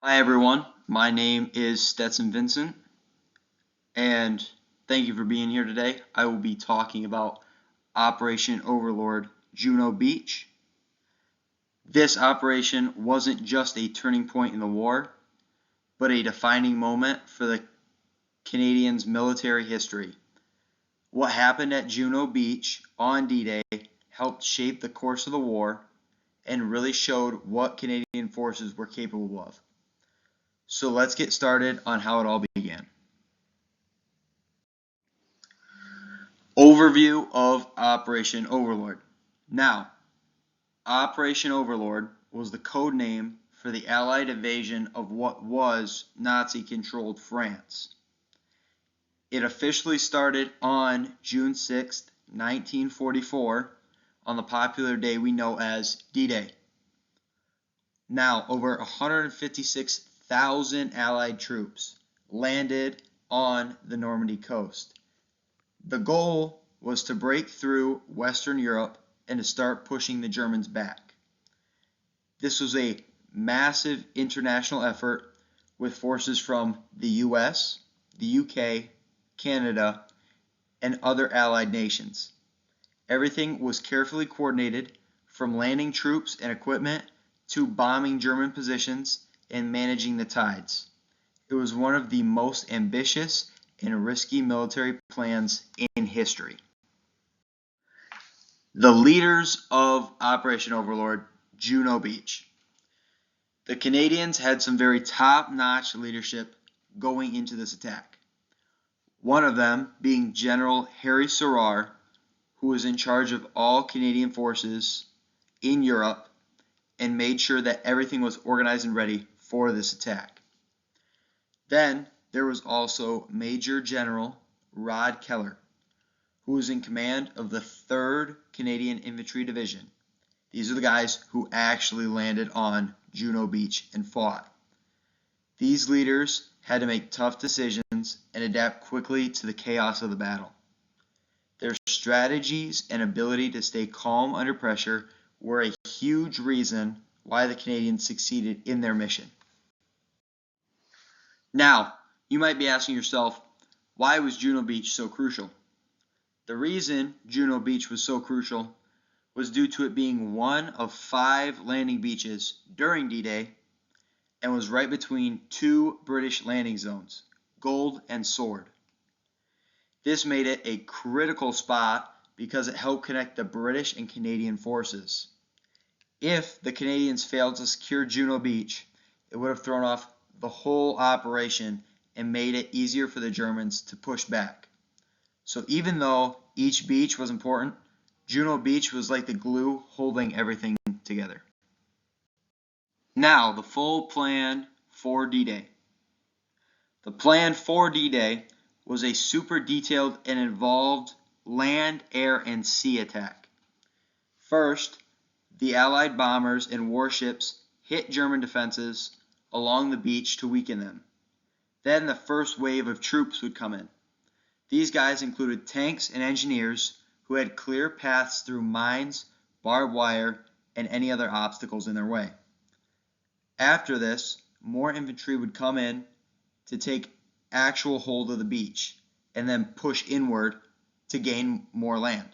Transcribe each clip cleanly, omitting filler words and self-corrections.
Hi everyone, my name is Stetson Vincent, and thank you for being here today. I will be talking about Operation Overlord Juno Beach. This operation wasn't just a turning point in the war, but a defining moment for the Canadians' military history. What happened at Juno Beach on D-Day helped shape the course of the war and really showed what Canadian forces were capable of. So let's get started on how it all began. Overview of Operation Overlord. Now, Operation Overlord was the code name for the Allied invasion of what was Nazi-controlled France. It officially started on June 6, 1944, on the popular day we know as D-Day. Now, over 156,000 Allied troops landed on the Normandy coast. The goal was to break through Western Europe and to start pushing the Germans back. This was a massive international effort with forces from the US, the UK, Canada, and other allied nations. Everything was carefully coordinated, from landing troops and equipment to bombing German positions and managing the tides. It was one of the most ambitious and risky military plans in history. The leaders of Operation Overlord, Juno Beach. The Canadians had some very top-notch leadership going into this attack. One of them being General Harry Serrar, who was in charge of all Canadian forces in Europe and made sure that everything was organized and ready for this attack. Then there was also Major General Rod Keller, who was in command of the 3rd Canadian Infantry Division. These are the guys who actually landed on Juno Beach and fought. These leaders had to make tough decisions and adapt quickly to the chaos of the battle. Their strategies and ability to stay calm under pressure were a huge reason why the Canadians succeeded in their mission. Now, you might be asking yourself, why was Juno Beach so crucial? The reason Juno Beach was so crucial was due to it being one of 5 landing beaches during D-Day and was right between 2 British landing zones, Gold and Sword. This made it a critical spot because it helped connect the British and Canadian forces. If the Canadians failed to secure Juno Beach, it would have thrown off the whole operation and made it easier for the Germans to push back. So even though each beach was important, Juno Beach was like the glue holding everything together. Now, the full plan for D-Day. The plan for D-Day was a super detailed and involved land, air, and sea attack. First, the Allied bombers and warships hit German defenses along the beach to weaken them. Then the first wave of troops would come in. These guys included tanks and engineers who had clear paths through mines, barbed wire, and any other obstacles in their way. After this, more infantry would come in to take actual hold of the beach and then push inward to gain more land.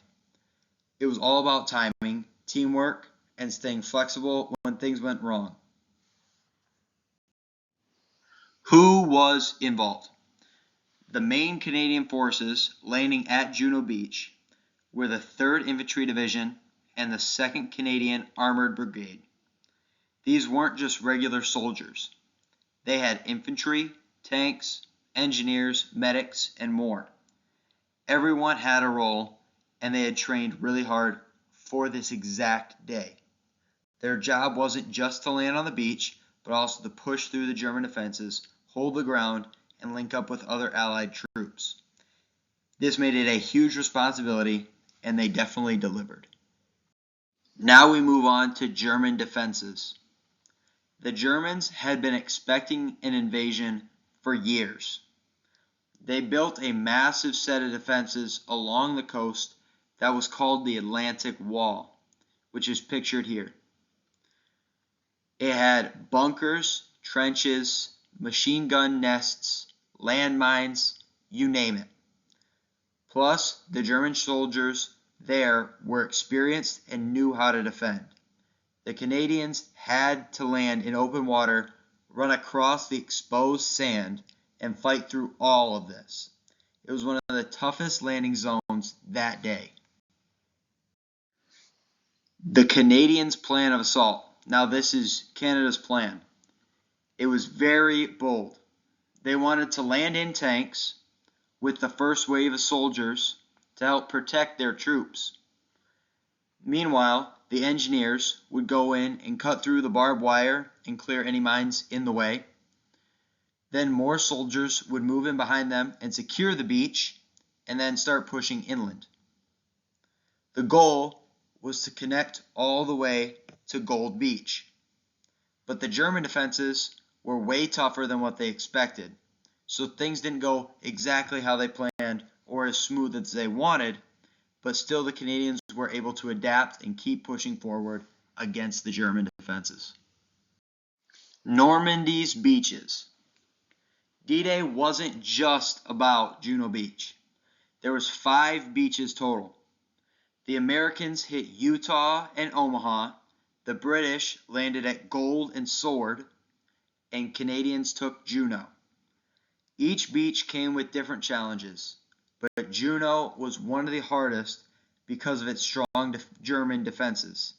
It was all about timing, teamwork, and staying flexible when things went wrong. Who was involved? The main Canadian forces landing at Juno Beach were the 3rd Infantry Division and the 2nd Canadian Armored Brigade. These weren't just regular soldiers. They had infantry, tanks, engineers, medics, and more. Everyone had a role, and they had trained really hard for this exact day. Their job wasn't just to land on the beach, but also to push through the German defenses, hold the ground, and link up with other Allied troops. This made it a huge responsibility, and they definitely delivered. Now we move on to German defenses. The Germans had been expecting an invasion for years. They built a massive set of defenses along the coast that was called the Atlantic Wall, which is pictured here. It had bunkers trenches, machine gun nests, landmines, you name it. Plus, the German soldiers there were experienced and knew how to defend. The Canadians had to land in open water, run across the exposed sand, and fight through all of this. It was one of the toughest landing zones that day. The Canadians' plan of assault. Now this is Canada's plan. It was very bold. They wanted to land in tanks with the first wave of soldiers to help protect their troops. Meanwhile, the engineers would go in and cut through the barbed wire and clear any mines in the way. Then more soldiers would move in behind them and secure the beach, and then start pushing inland. The goal was to connect all the way to Gold Beach. But the German defenses were way tougher than what they expected, so things didn't go exactly how they planned or as smooth as they wanted, but still the Canadians were able to adapt and keep pushing forward against the German defenses. Normandy's beaches. D-Day wasn't just about Juno Beach. There was 5 beaches total. The Americans hit Utah and Omaha, the British landed at Gold and Sword, and Canadians took Juno. Each beach came with different challenges, but Juno was one of the hardest because of its strong German defenses.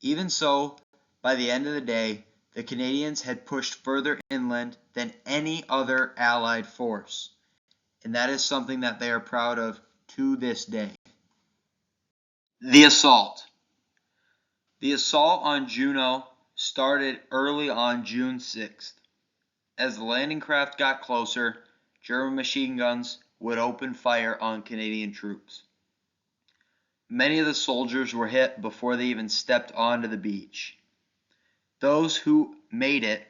Even so, by the end of the day, the Canadians had pushed further inland than any other Allied force, and that is something that they are proud of to this day. The assault. The assault on Juno started early on June 6th. As the landing craft got closer, German machine guns would open fire on Canadian troops. Many of the soldiers were hit before they even stepped onto the beach. Those who made it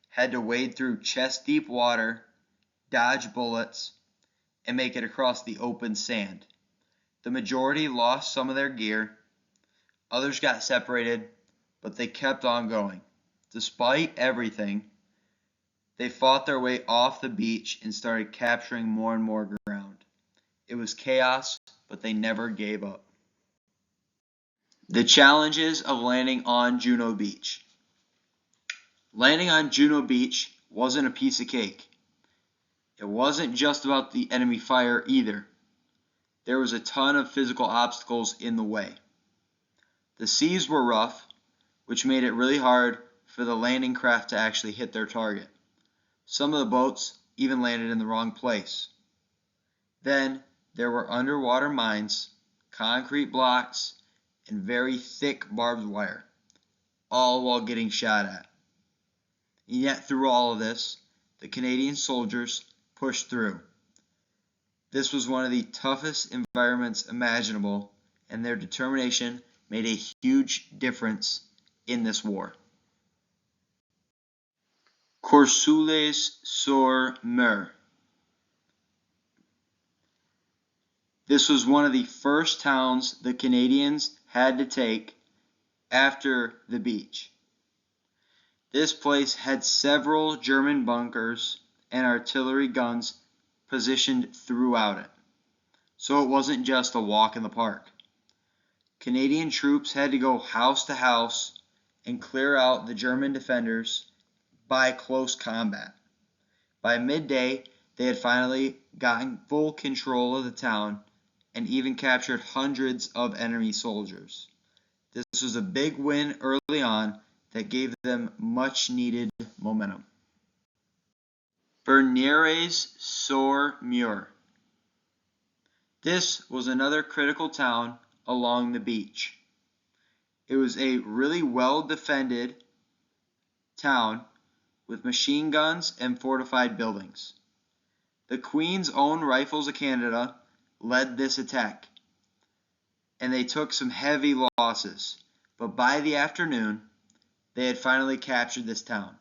had to wade through chest-deep water, dodge bullets, and make it across the open sand. The majority lost some of their gear. Others got separated, but they kept on going. Despite everything, they fought their way off the beach and started capturing more and more ground. It was chaos, but they never gave up. The challenges of landing on Juno Beach. Landing on Juno Beach wasn't a piece of cake. It wasn't just about the enemy fire either. There was a ton of physical obstacles in the way. The seas were rough, which made it really hard for the landing craft to actually hit their target. Some of the boats even landed in the wrong place. Then there were underwater mines, concrete blocks, and very thick barbed wire, all while getting shot at. And yet through all of this, the Canadian soldiers pushed through. This was one of the toughest environments imaginable, and their determination made a huge difference in this war. Courseulles-sur-Mer. This was one of the first towns the Canadians had to take after the beach. This place had several German bunkers and artillery guns positioned throughout it, so it wasn't just a walk in the park. Canadian troops had to go house to house and clear out the German defenders by close combat. By midday, they had finally gotten full control of the town and even captured hundreds of enemy soldiers. This was a big win early on that gave them much needed momentum. Bernieres-sur-Mer. This was another critical town along the beach. It was a really well defended town with machine guns and fortified buildings. The Queen's Own Rifles of Canada led this attack, and they took some heavy losses, but by the afternoon, they had finally captured this town.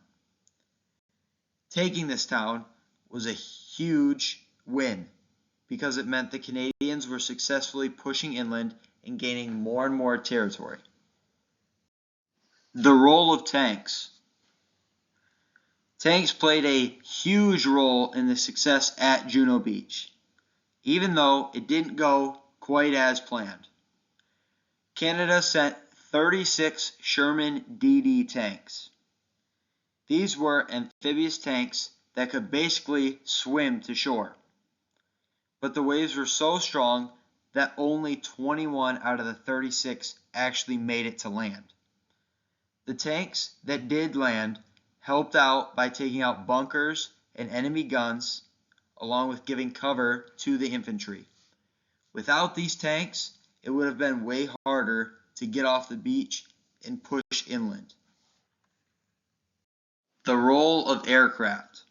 Taking this town was a huge win because it meant the Canadians were successfully pushing inland and gaining more and more territory. The role of tanks. Tanks played a huge role in the success at Juno Beach, even though it didn't go quite as planned. Canada sent 36 Sherman DD tanks. These were amphibious tanks that could basically swim to shore. But the waves were so strong that only 21 out of the 36 actually made it to land. The tanks that did land helped out by taking out bunkers and enemy guns, along with giving cover to the infantry. Without these tanks, it would have been way harder to get off the beach and push inland. The role of aircraft.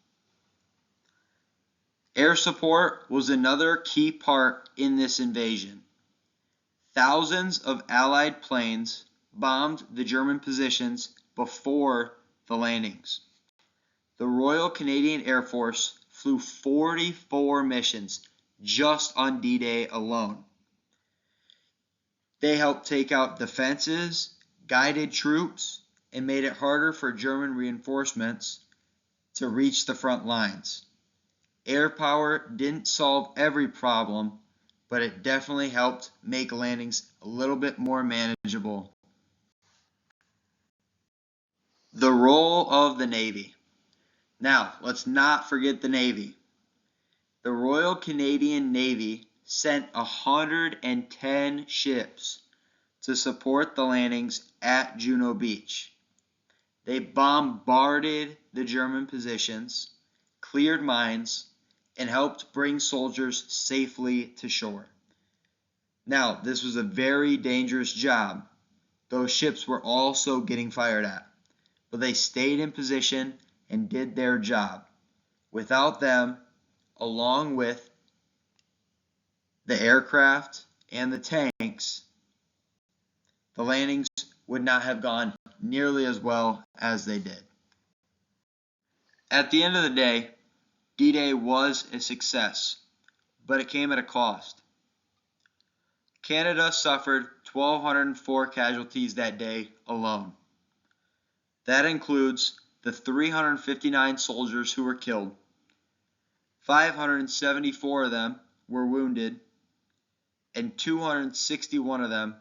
Air support was another key part in this invasion. Thousands of Allied planes bombed the German positions before the landings. The Royal Canadian Air Force flew 44 missions just on D-Day alone. They helped take out defenses, guided troops, and made it harder for German reinforcements to reach the front lines. Air power didn't solve every problem, but it definitely helped make landings a little bit more manageable. The role of the Navy. Now, let's not forget the Navy. The Royal Canadian Navy sent 110 ships to support the landings at Juno Beach. They bombarded the German positions, cleared mines, and helped bring soldiers safely to shore. Now, this was a very dangerous job. Those ships were also getting fired at, but they stayed in position and did their job. Without them, along with the aircraft and the tanks, the landings would not have gone nearly as well as they did. At the end of the day, D-Day was a success, but it came at a cost. Canada suffered 1,204 casualties that day alone. That includes the 359 soldiers who were killed. 574 of them were wounded, and 261 of them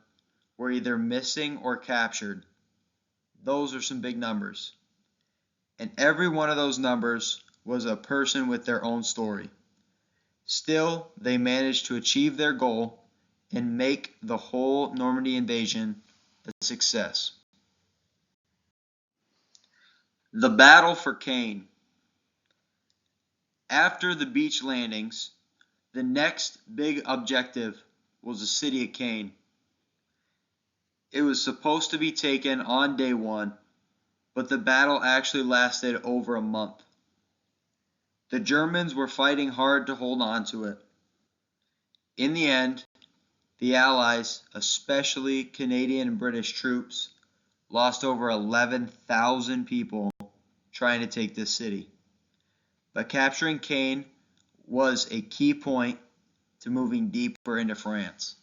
were either missing or captured. Those are some big numbers. And every one of those numbers was a person with their own story. Still, they managed to achieve their goal and make the whole Normandy invasion a success. The battle for Caen. After the beach landings, the next big objective was the city of Caen. It was supposed to be taken on day one, but the battle actually lasted over a month. The Germans were fighting hard to hold on to it. In the end, the Allies, especially Canadian and British troops, lost over 11,000 people trying to take this city. But capturing Caen was a key point to moving deeper into France.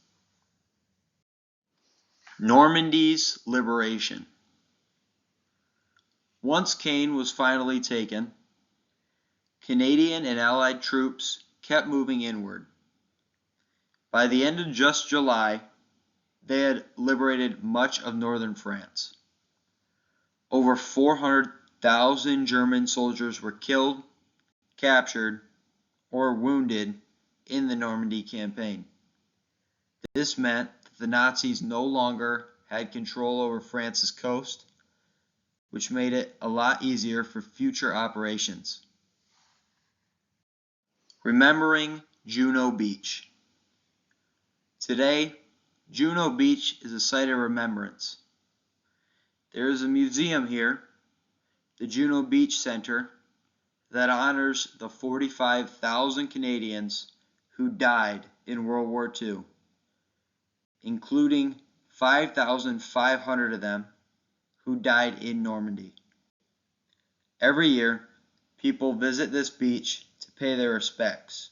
Normandy's liberation. Once Caen was finally taken, Canadian and Allied troops kept moving inward. By the end of just July, they had liberated much of northern France. Over 400,000 German soldiers were killed, captured, or wounded in the Normandy campaign. This meant that the Nazis no longer had control over France's coast, which made it a lot easier for future operations. Remembering Juno Beach. Today, Juno Beach is a site of remembrance. There is a museum here, the Juno Beach Center, that honors the 45,000 Canadians who died in World War II, including 5,500 of them who died in Normandy. Every year, people visit this beach to pay their respects.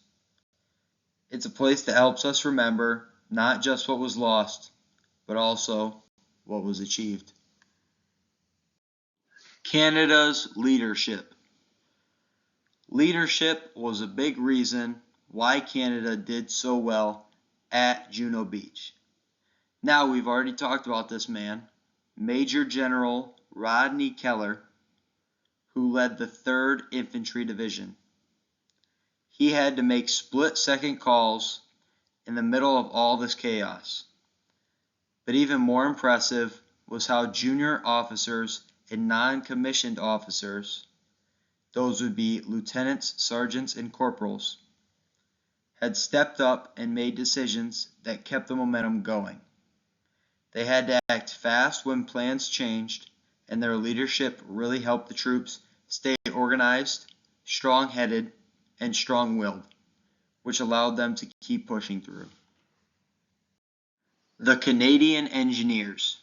It's a place that helps us remember not just what was lost, but also what was achieved. Canada's leadership. Leadership was a big reason why Canada did so well at Juno Beach. Now, we've already talked about this man, Major General Rodney Keller, who led the 3rd Infantry Division. He had to make split-second calls in the middle of all this chaos. But even more impressive was how junior officers and non-commissioned officers, those would be lieutenants, sergeants, and corporals, had stepped up and made decisions that kept the momentum going. They had to act fast when plans changed, and their leadership really helped the troops stay organized, strong-headed, and strong-willed, which allowed them to keep pushing through. The Canadian Engineers.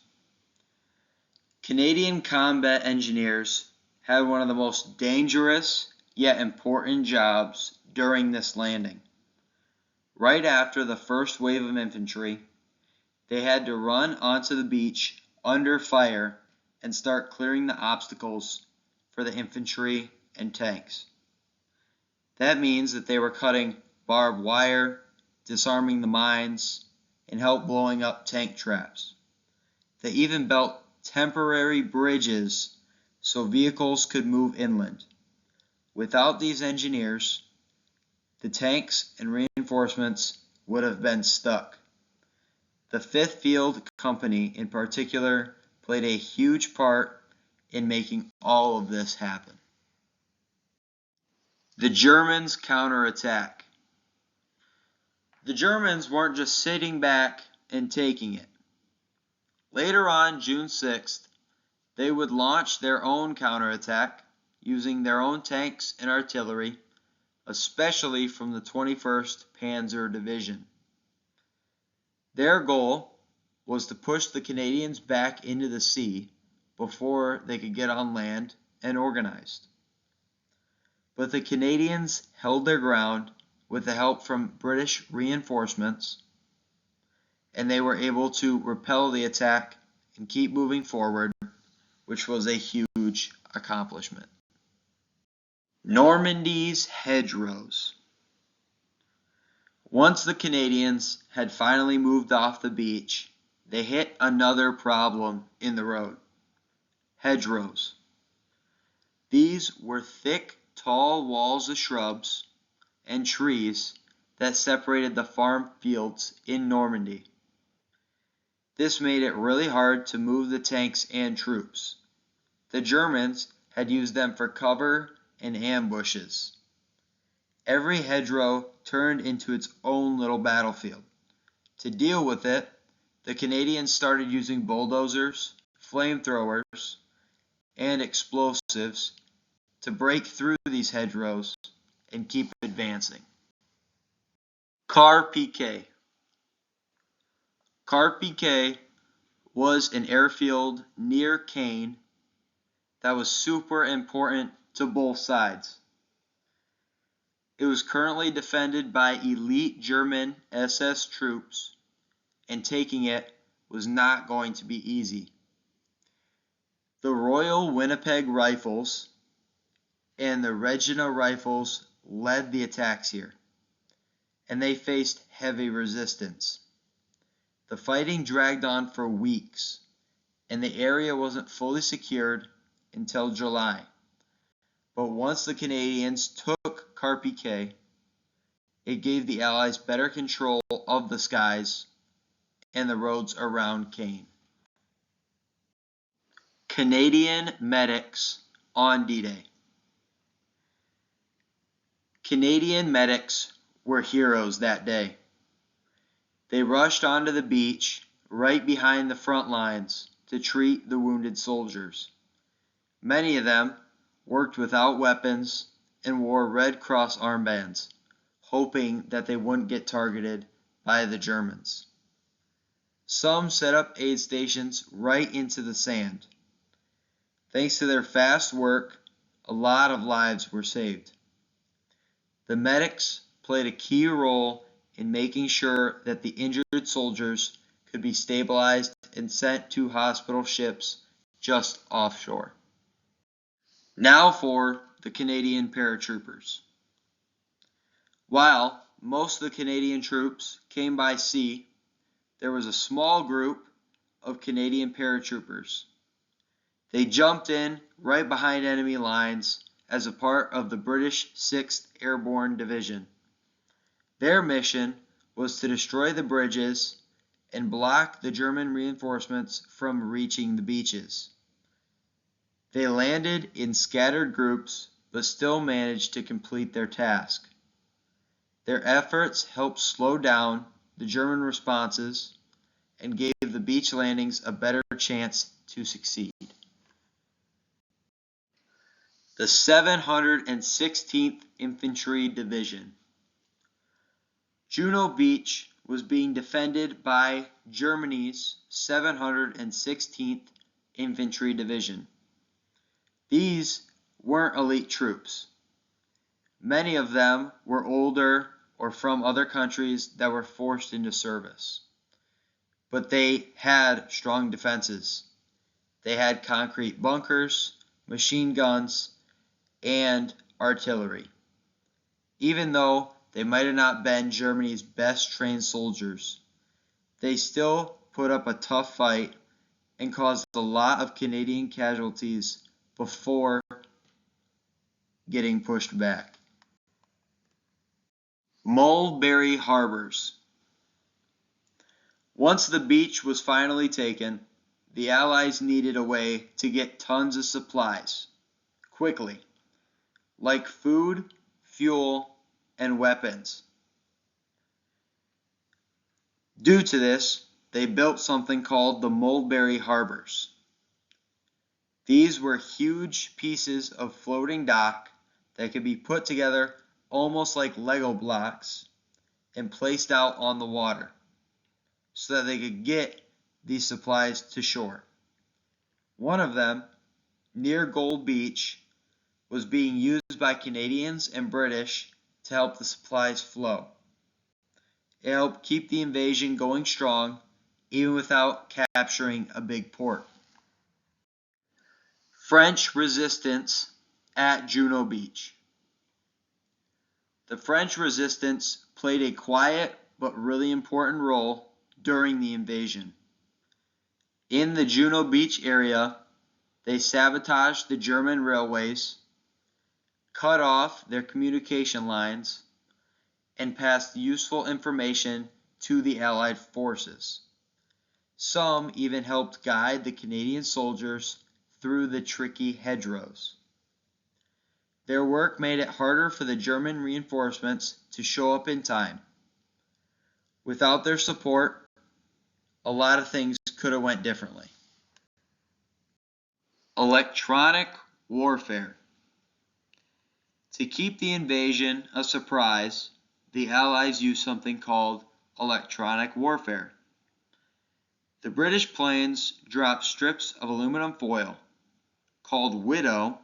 Canadian combat engineers had one of the most dangerous yet important jobs during this landing. Right after the first wave of infantry, they had to run onto the beach under fire and start clearing the obstacles for the infantry and tanks. That means that they were cutting barbed wire, disarming the mines, and help blowing up tank traps. They even built temporary bridges so vehicles could move inland. Without these engineers, the tanks and reinforcements would have been stuck. The 5th Field Company in particular played a huge part in making all of this happen. The Germans' counterattack. The Germans weren't just sitting back and taking it. Later on, June 6th, they would launch their own counterattack using their own tanks and artillery, especially from the 21st Panzer Division. Their goal was to push the Canadians back into the sea before they could get on land and organized. But the Canadians held their ground with the help from British reinforcements, and they were able to repel the attack and keep moving forward, which was a huge accomplishment. Normandy's hedgerows. Once the Canadians had finally moved off the beach, they hit another problem in the road: hedgerows. These were thick, tall walls of shrubs and trees that separated the farm fields in Normandy. This made it really hard to move the tanks and troops. The Germans had used them for cover and ambushes. Every hedgerow turned into its own little battlefield. To deal with it, the Canadians started using bulldozers, flamethrowers, and explosives to break through these hedgerows and keep advancing. Car-Piquet. Car-Piquet was an airfield near Caen that was super important to both sides. It was currently defended by elite German SS troops, and taking it was not going to be easy. The Royal Winnipeg Rifles and the Regina Rifles led the attacks here, and they faced heavy resistance. The fighting dragged on for weeks, and the area wasn't fully secured until July. But once the Canadians took Car-Piquet, it gave the Allies better control of the skies and the roads around Caen. Canadian medics on D-Day. Canadian medics were heroes that day. They rushed onto the beach right behind the front lines to treat the wounded soldiers. Many of them worked without weapons and wore Red Cross armbands, hoping that they wouldn't get targeted by the Germans. Some set up aid stations right into the sand. Thanks to their fast work, a lot of lives were saved. The medics played a key role in making sure that the injured soldiers could be stabilized and sent to hospital ships just offshore. Now for the Canadian paratroopers. While most of the Canadian troops came by sea, there was a small group of Canadian paratroopers. They jumped in right behind enemy lines as a part of the British 6th Airborne Division. Their mission was to destroy the bridges and block the German reinforcements from reaching the beaches. They landed in scattered groups but still managed to complete their task. Their efforts helped slow down the German responses and gave the beach landings a better chance to succeed. The 716th Infantry Division. Juno Beach was being defended by Germany's 716th Infantry Division. These weren't elite troops. Many of them were older or from other countries that were forced into service. But they had strong defenses. They had concrete bunkers, machine guns, and artillery. Even though they might have not been Germany's best trained soldiers, they still put up a tough fight and caused a lot of Canadian casualties before getting pushed back. Mulberry Harbors. Once the beach was finally taken, the Allies needed a way to get tons of supplies, quickly, like food, fuel, and weapons. Due to this, they built something called the Mulberry Harbors. These were huge pieces of floating dock that could be put together almost like Lego blocks and placed out on the water so that they could get these supplies to shore. One of them, near Gold Beach, was being used by Canadians and British to help the supplies flow. It helped keep the invasion going strong, even without capturing a big port. French resistance at Juno Beach. The French resistance played a quiet but really important role during the invasion. In the Juno Beach area, they sabotaged the German railways, cut off their communication lines, and passed useful information to the Allied forces. Some even helped guide the Canadian soldiers through the tricky hedgerows. Their work made it harder for the German reinforcements to show up in time. Without their support, a lot of things could have went differently. Electronic warfare. To keep the invasion a surprise, the Allies used something called electronic warfare. The British planes dropped strips of aluminum foil, called Widow,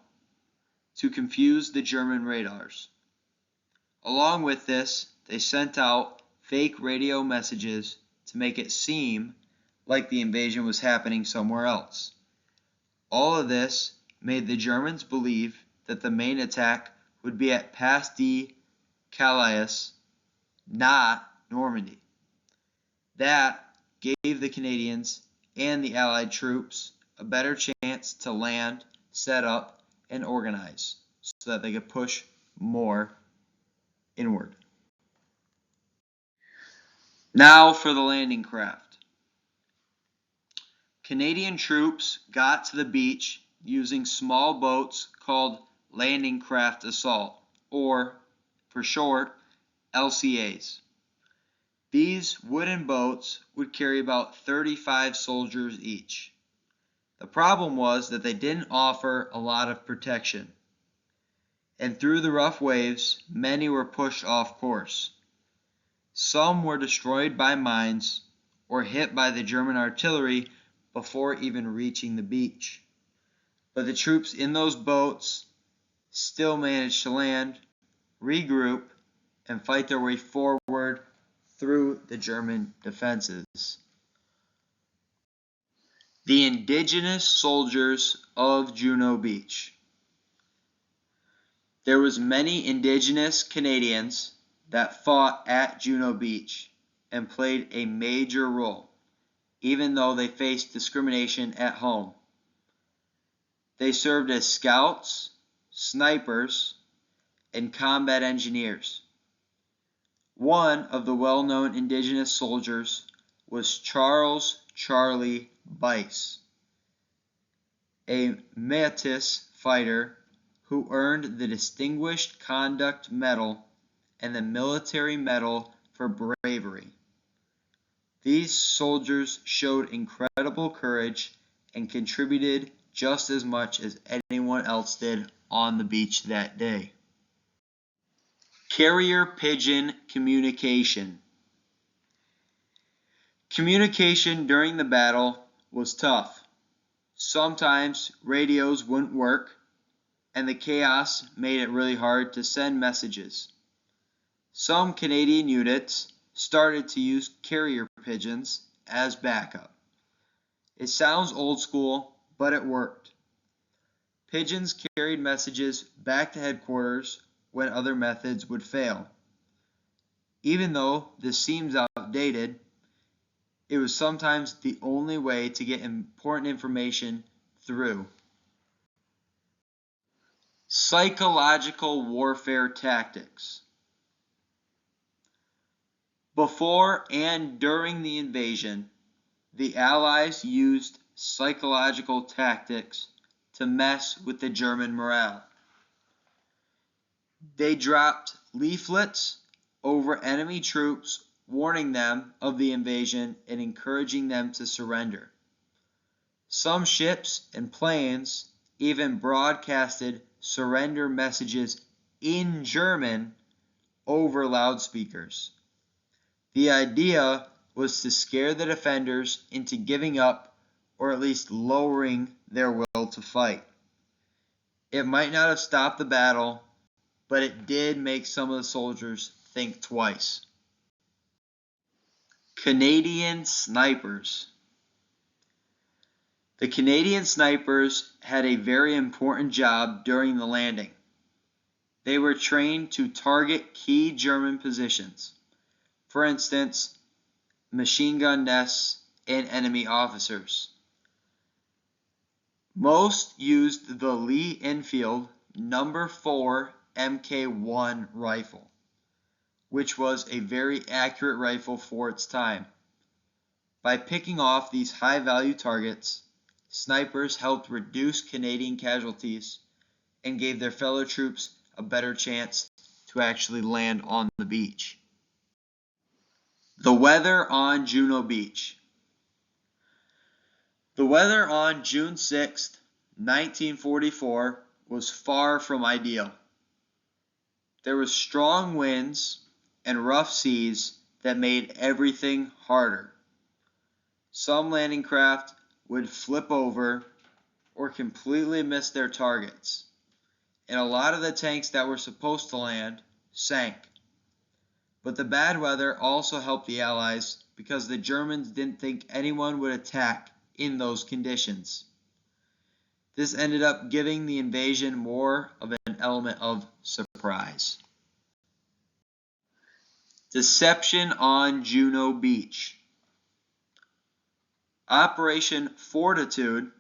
to confuse the German radars. Along with this, they sent out fake radio messages to make it seem like the invasion was happening somewhere else. All of this made the Germans believe that the main attack would be at Pas de Calais, not Normandy. That gave the Canadians and the Allied troops a better chance to land, set up, and organize so that they could push more inward. Now for the landing craft. Canadian troops got to the beach using small boats called landing craft assault, or for short, LCAs. These wooden boats would carry about 35 soldiers each. The problem was that they didn't offer a lot of protection, and through the rough waves, many were pushed off course. Some were destroyed by mines or hit by the German artillery before even reaching the beach. But the troops in those boats still managed to land, regroup, and fight their way forward through the German defenses. The indigenous soldiers of Juno Beach. There was many indigenous Canadians that fought at Juno Beach and played a major role, even though they faced discrimination at home. They served as scouts, snipers, and combat engineers. One of the well-known indigenous soldiers was Charles Charlie Bice, a Métis fighter who earned the Distinguished Conduct Medal and the Military Medal for bravery. These soldiers showed incredible courage and contributed just as much as anyone else did on the beach that day. Carrier pigeon communication. Communication during the battle was tough. Sometimes radios wouldn't work, and the chaos made it really hard to send messages. Some Canadian units started to use carrier pigeons as backup. It sounds old school, but it worked. Pigeons carried messages back to headquarters when other methods would fail. Even though this seems outdated, it was sometimes the only way to get important information through. Psychological warfare tactics. Before and during the invasion, the Allies used psychological tactics to mess with the German morale. They dropped leaflets over enemy troops, warning them of the invasion and encouraging them to surrender. Some ships and planes even broadcasted surrender messages in German over loudspeakers. The idea was to scare the defenders into giving up or at least lowering their will to fight. It might not have stopped the battle, but it did make some of the soldiers think twice. Canadian snipers. The Canadian snipers had a very important job during the landing. They were trained to target key German positions. For instance, machine gun nests and enemy officers. Most used the Lee Enfield No. 4 Mk1 rifle, which was a very accurate rifle for its time. By picking off these high-value targets, snipers helped reduce Canadian casualties and gave their fellow troops a better chance to actually land on the beach. The weather on Juno Beach. The weather on June 6, 1944 was far from ideal. There were strong winds and rough seas that made everything harder. Some landing craft would flip over or completely miss their targets, and a lot of the tanks that were supposed to land sank. But the bad weather also helped the Allies because the Germans didn't think anyone would attack in those conditions. This ended up giving the invasion more of an element of surprise. Deception on Juno Beach. Operation Fortitude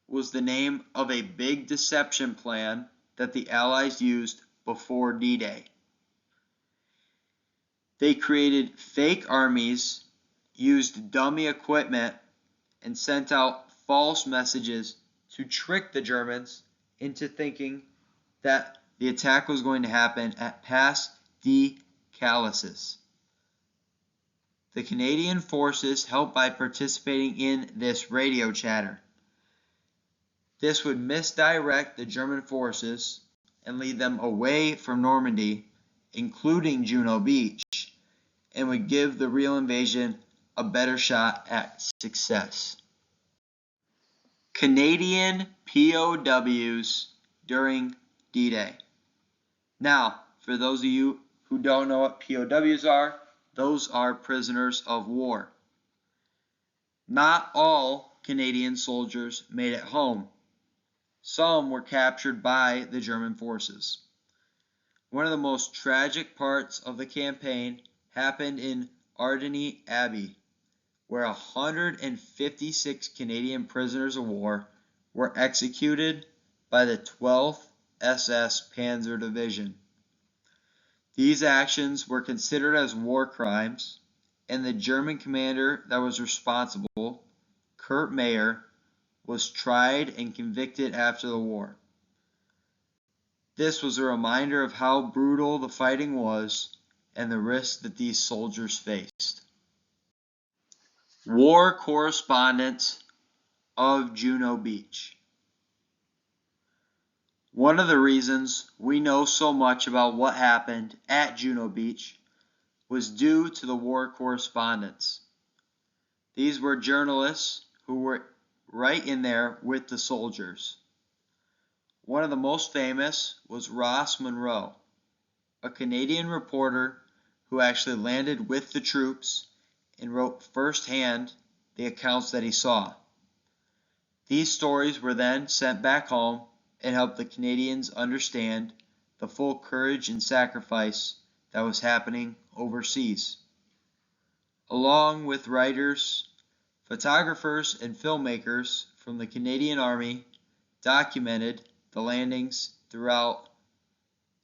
was the name of a big deception plan that the Allies used before D-Day. They created fake armies, used dummy equipment, and sent out false messages to trick the Germans into thinking that the attack was going to happen at Pas de Calais. The Canadian forces helped by participating in this radio chatter. This would misdirect the German forces and lead them away from Normandy, including Juno Beach, and would give the real invasion a better shot at success. Canadian POWs during D-Day. Now, for those of you who don't know what POWs are, those are prisoners of war. Not all Canadian soldiers made it home. Some were captured by the German forces. One of the most tragic parts of the campaign happened in Ardenne Abbey, where 156 Canadian prisoners of war were executed by the 12th SS Panzer Division. These actions were considered as war crimes, and the German commander that was responsible, Kurt Meyer, was tried and convicted after the war. This was a reminder of how brutal the fighting was and the risks that these soldiers faced. War correspondence of Juno Beach. One of the reasons we know so much about what happened at Juno Beach was due to the war correspondents. These were journalists who were right in there with the soldiers. One of the most famous was Ross Monroe, a Canadian reporter who actually landed with the troops and wrote firsthand the accounts that he saw. These stories were then sent back home and helped the Canadians understand the full courage and sacrifice that was happening overseas. Along with writers, photographers, and filmmakers from the Canadian Army documented the landings throughout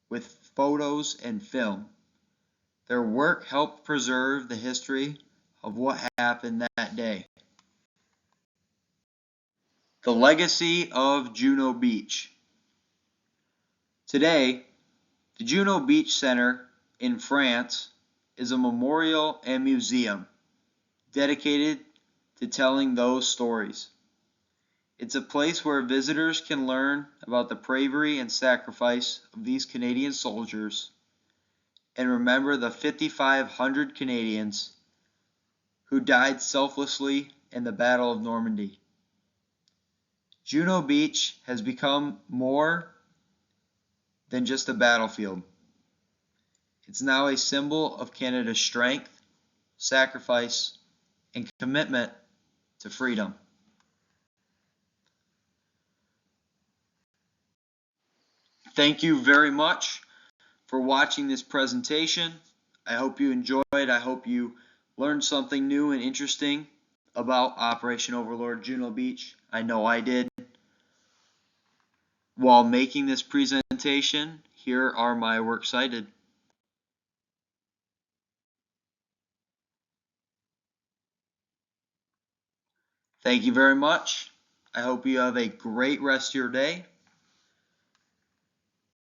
with photos and film. Their work helped preserve the history of what happened that day. The legacy of Juno Beach. Today, the Juno Beach Center in France is a memorial and museum dedicated to telling those stories. It's a place where visitors can learn about the bravery and sacrifice of these Canadian soldiers and remember the 5,500 Canadians who died selflessly in the Battle of Normandy. Juno Beach has become more than just a battlefield. It's now a symbol of Canada's strength, sacrifice, and commitment to freedom. Thank you very much for watching this presentation. I hope you enjoyed. I hope you learned something new and interesting about Operation Overlord Juno Beach. I know I did. While making this presentation, here are my works cited. Thank you very much. I hope you have a great rest of your day.